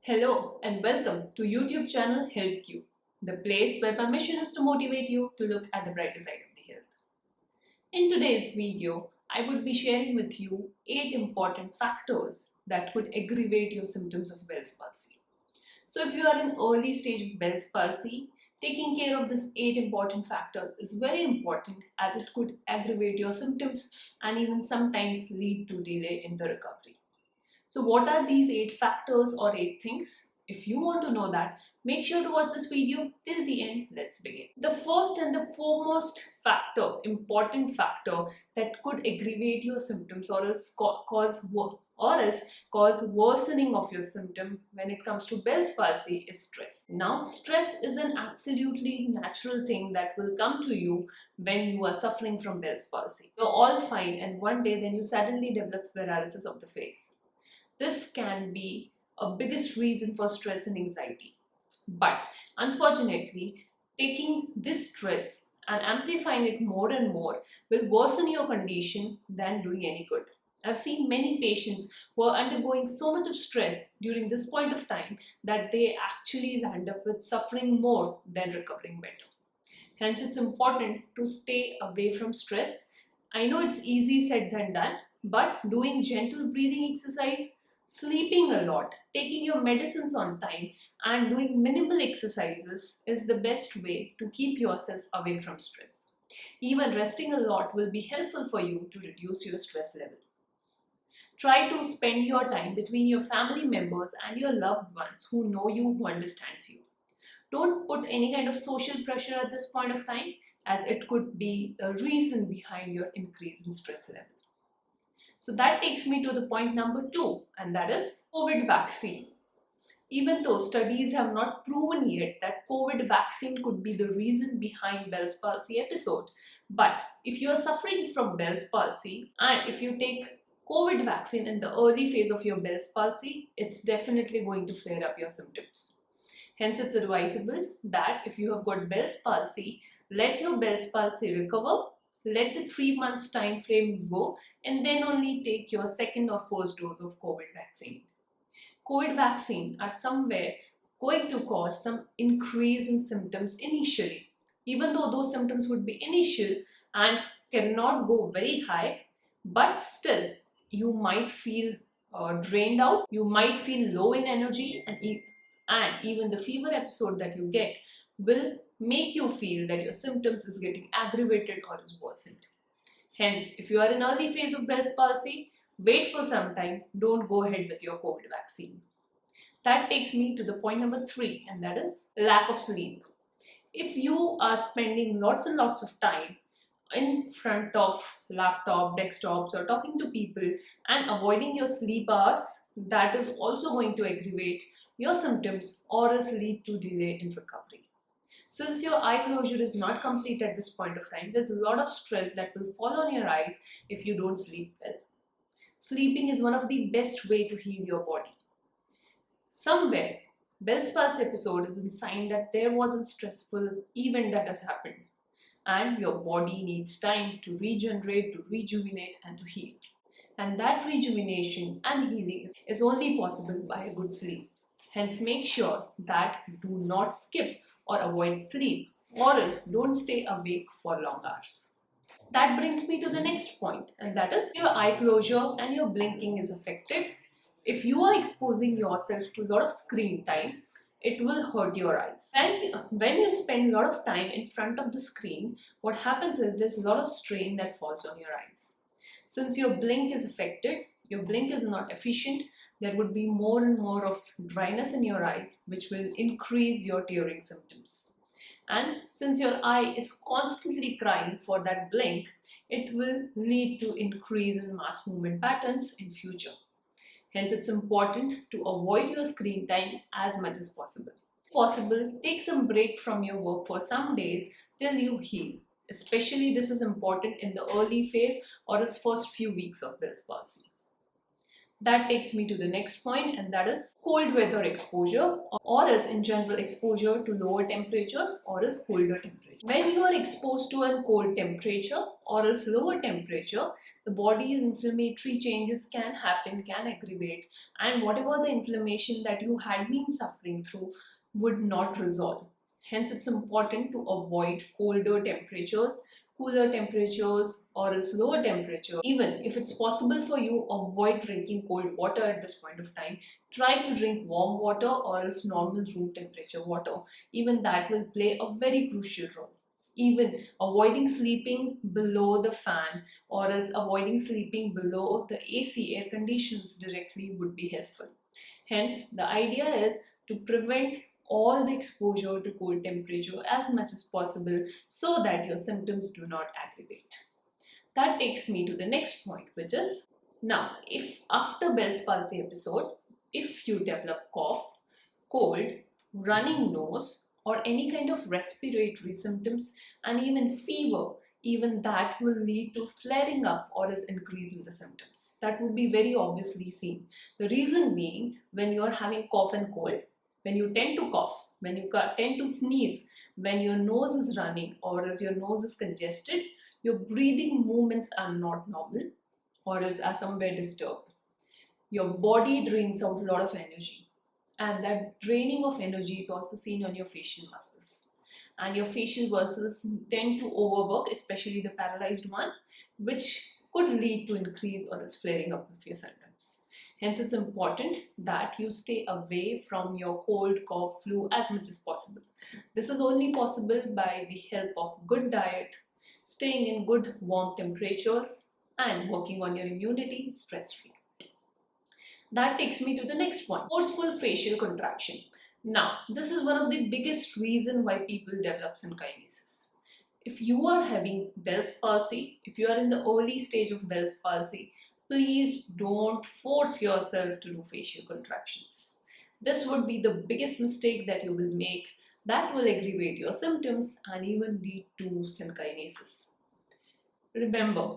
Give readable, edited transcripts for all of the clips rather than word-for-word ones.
Hello and welcome to YouTube channel HealthQ, the place where my mission is to motivate you to look at the brighter side of the health. In today's video, I would be sharing with you 8 important factors that could aggravate your symptoms of Bell's palsy. So if you are in early stage of Bell's palsy, taking care of these 8 important factors is very important as it could aggravate your symptoms and even sometimes lead to delay in the recovery. So what are these 8 factors or 8 things? If you want to know that, make sure to watch this video till the end. Let's begin. The first and the foremost factor, important factor that could aggravate your symptoms or else cause worsening of your symptom when it comes to Bell's palsy is stress. Now, stress is an absolutely natural thing that will come to you when you are suffering from Bell's palsy. You're all fine and one day then you suddenly develop paralysis of the face. This can be a biggest reason for stress and anxiety. But unfortunately, taking this stress and amplifying it more and more will worsen your condition than doing any good. I've seen many patients who are undergoing so much of stress during this point of time that they actually land up with suffering more than recovering better. Hence, it's important to stay away from stress. I know it's easy said than done, but doing gentle breathing exercise, sleeping a lot, taking your medicines on time, and doing minimal exercises is the best way to keep yourself away from stress. Even resting a lot will be helpful for you to reduce your stress level. Try to spend your time between your family members and your loved ones who know you, who understands you. Don't put any kind of social pressure at this point of time, as it could be a reason behind your increase in stress level. So that takes me to the point number 2, and that is COVID vaccine. Even though studies have not proven yet that COVID vaccine could be the reason behind Bell's palsy episode, but if you are suffering from Bell's palsy and if you take COVID vaccine in the early phase of your Bell's palsy, it's definitely going to flare up your symptoms. Hence, it's advisable that if you have got Bell's palsy, let your Bell's palsy recover, let the 3 months time frame go, and then only take your second or first dose of COVID vaccine. COVID vaccine are somewhere going to cause some increase in symptoms initially. Even though those symptoms would be initial and cannot go very high, but still you might feel drained out, you might feel low in energy, and even the fever episode that you get will make you feel that your symptoms is getting aggravated or is worsened. Hence, if you are in early phase of Bell's palsy, wait for some time, don't go ahead with your COVID vaccine. That takes me to the point number 3, and that is lack of sleep. If you are spending lots and lots of time in front of laptop, desktops, or talking to people and avoiding your sleep hours, that is also going to aggravate your symptoms or else lead to delay in recovery. Since your eye closure is not complete at this point of time, there's a lot of stress that will fall on your eyes if you don't sleep well. Sleeping is one of the best way to heal your body. Somewhere, Bell's palsy episode is a sign that there was a stressful event that has happened, and your body needs time to regenerate, to rejuvenate, and to heal. And that rejuvenation and healing is only possible by a good sleep. Hence, make sure that do not skip or avoid sleep, or else don't stay awake for long hours. That brings me to the next point, and that is your eye closure and your blinking is affected. If you are exposing yourself to a lot of screen time, it will hurt your eyes. And when you spend a lot of time in front of the screen, what happens is there's a lot of strain that falls on your eyes. Since your blink is affected, your blink is not efficient, there would be more and more of dryness in your eyes, which will increase your tearing symptoms. And since your eye is constantly crying for that blink, it will lead to increase in mass movement patterns in future. Hence, it's important to avoid your screen time as much as possible. If possible, take some break from your work for some days till you heal. Especially this is important in the early phase or its first few weeks of Bell's palsy. That takes me to the next point, and that is cold weather exposure, or else in general exposure to lower temperatures or else colder temperature. When you are exposed to a cold temperature or else lower temperature, the body's inflammatory changes can happen, can aggravate, and whatever the inflammation that you had been suffering through would not resolve. Hence, it's important to avoid colder temperatures, cooler temperatures, or else lower temperature. Even if it's possible for you, avoid drinking cold water at this point of time. Try to drink warm water or else normal room temperature water. Even that will play a very crucial role. Even avoiding sleeping below the fan or else avoiding sleeping below the AC air conditions directly would be helpful. Hence, the idea is to prevent all the exposure to cold temperature as much as possible so that your symptoms do not aggravate. That takes me to the next point, which is now, if after Bell's palsy episode, if you develop cough, cold, running nose, or any kind of respiratory symptoms and even fever, even that will lead to flaring up or else increase in the symptoms. That would be very obviously seen. The reason being, when you are having cough and cold, when you tend to cough, when you tend to sneeze, when your nose is running or else your nose is congested, your breathing movements are not normal or else are somewhere disturbed. Your body drains out a lot of energy, and that draining of energy is also seen on your facial muscles. And your facial muscles tend to overwork, especially the paralyzed one, which could lead to increase or else flaring up of your symptoms. Hence, it's important that you stay away from your cold, cough, flu as much as possible. This is only possible by the help of good diet, staying in good warm temperatures, and working on your immunity stress-free. That takes me to the next point, forceful facial contraction. Now, this is one of the biggest reasons why people develop synkinesis. If you are having Bell's palsy, if you are in the early stage of Bell's palsy, please don't force yourself to do facial contractions. This would be the biggest mistake that you will make, that will aggravate your symptoms and even lead to synkinesis. Remember,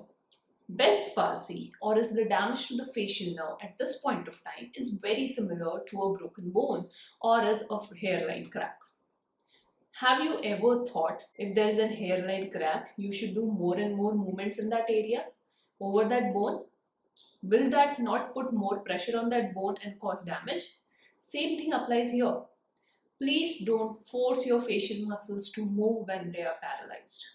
Bell's palsy, or is the damage to the facial nerve at this point of time, is very similar to a broken bone or else a hairline crack. Have you ever thought if there is a hairline crack, you should do more and more movements in that area over that bone? Will that not put more pressure on that bone and cause damage? Same thing applies here. Please don't force your facial muscles to move when they are paralyzed.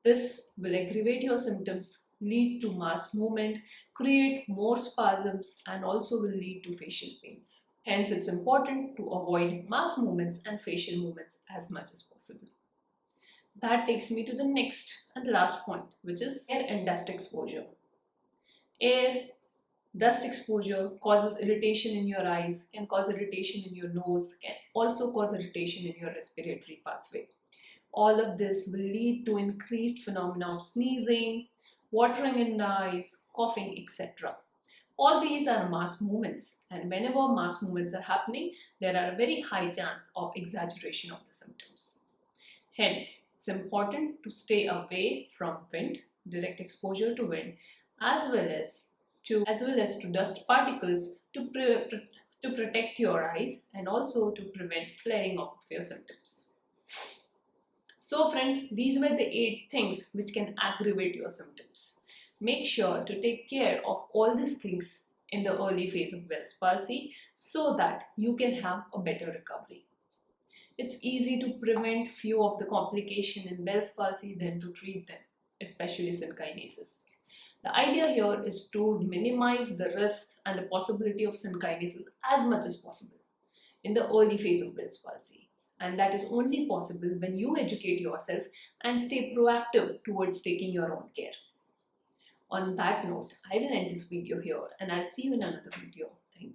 This will aggravate your symptoms, lead to mass movement, create more spasms, and also will lead to facial pains. Hence, it's important to avoid mass movements and facial movements as much as possible. That takes me to the next and the last point, which is air and dust exposure. Air, dust exposure causes irritation in your eyes, can cause irritation in your nose, can also cause irritation in your respiratory pathway. All of this will lead to increased phenomena of sneezing, watering in the eyes, coughing, etc. All these are mass movements, and whenever mass movements are happening, there are a very high chance of exaggeration of the symptoms. Hence, it's important to stay away from wind, direct exposure to wind, as well as to dust particles to protect your eyes and also to prevent flaring up of your symptoms. So friends, these were the 8 things which can aggravate your symptoms. Make sure to take care of all these things in the early phase of Bell's palsy so that you can have a better recovery. It's easy to prevent few of the complications in Bell's palsy than to treat them, especially synkinesis. The idea here is to minimize the risk and the possibility of synkinesis as much as possible in the early phase of Bell's palsy. And that is only possible when you educate yourself and stay proactive towards taking your own care. On that note, I will end this video here and I'll see you in another video. Thank you.